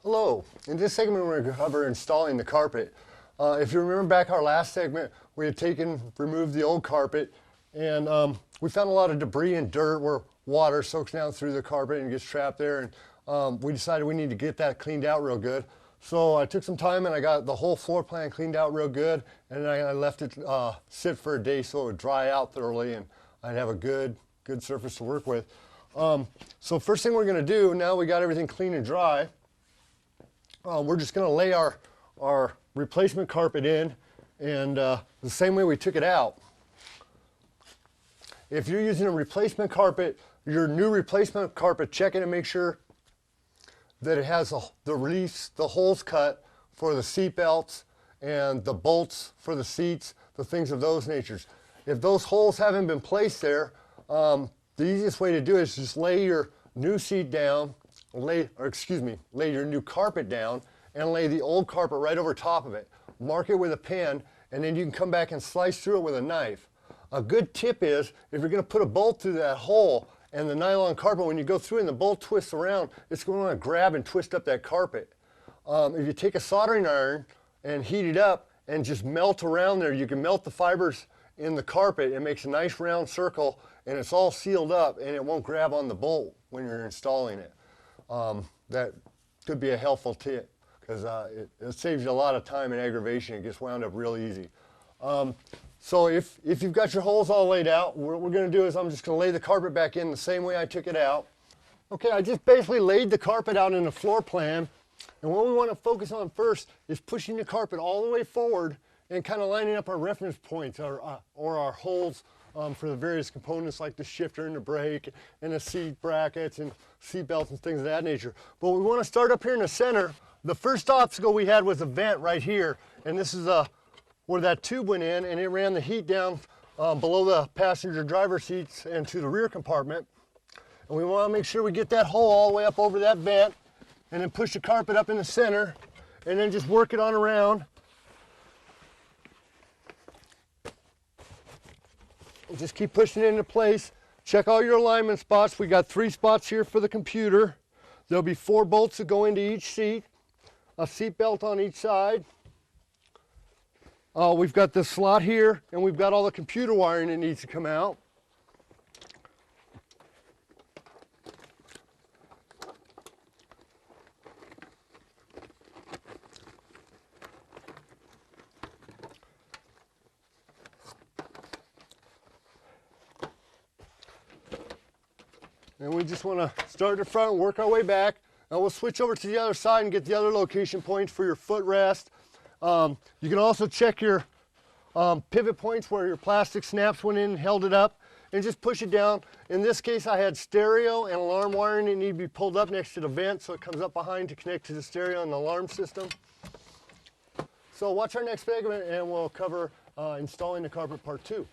Hello. In this segment, we're going to cover installing the carpet. If you remember back our last segment, we had removed the old carpet, and we found a lot of debris and dirt where water soaks down through the carpet and gets trapped there. And we decided we need to get that cleaned out real good. So I took some time and I got the whole floor plan cleaned out real good, and I left it sit for a day so it would dry out thoroughly and I'd have a good surface to work with. So first thing we're going to do, now we got everything clean and dry, we're just going to lay our replacement carpet in, and the same way we took it out. If you're using a replacement carpet, your new replacement carpet, check it and make sure that it has the holes cut for the seat belts and the bolts for the seats, the things of those natures. If those holes haven't been placed there, the easiest way to do it is just lay your new seat down, lay your new carpet down, and lay the old carpet right over top of it. Mark it with a pen, and then you can come back and slice through it with a knife. A good tip is, if you're going to put a bolt through that hole and the nylon carpet, when you go through and the bolt twists around, it's going to grab and twist up that carpet. If you take a soldering iron and heat it up and just melt around there, you can melt the fibers in the carpet. It makes a nice round circle, and it's all sealed up, and it won't grab on the bolt when you're installing it. That could be a helpful tip, because it saves you a lot of time and aggravation. It gets wound up real easy. So if you've got your holes all laid out, what we're going to do is I'm just going to lay the carpet back in the same way I took it out. Okay, I just basically laid the carpet out in the floor plan, and what we want to focus on first is pushing the carpet all the way forward and kind of lining up our reference points or our holes for the various components like the shifter and the brake and the seat brackets and seat belts and things of that nature. But we want to start up here in the center. The first obstacle we had was a vent right here, and this is where that tube went in, and it ran the heat down below the passenger driver seats and to the rear compartment. And we want to make sure we get that hole all the way up over that vent, and then push the carpet up in the center, and then just work it on around. And just keep pushing it into place. Check all your alignment spots. We got 3 spots here for the computer. There'll be 4 bolts that go into each seat, a seat belt on each side. We've got this slot here, and we've got all the computer wiring that needs to come out. And we just want to start at the front and work our way back. Now we'll switch over to the other side and get the other location points for your footrest. You can also check your pivot points where your plastic snaps went in and held it up, and just push it down. In this case, I had stereo and alarm wiring that need to be pulled up next to the vent, so it comes up behind to connect to the stereo and the alarm system. So watch our next segment, and we'll cover installing the carpet part 2.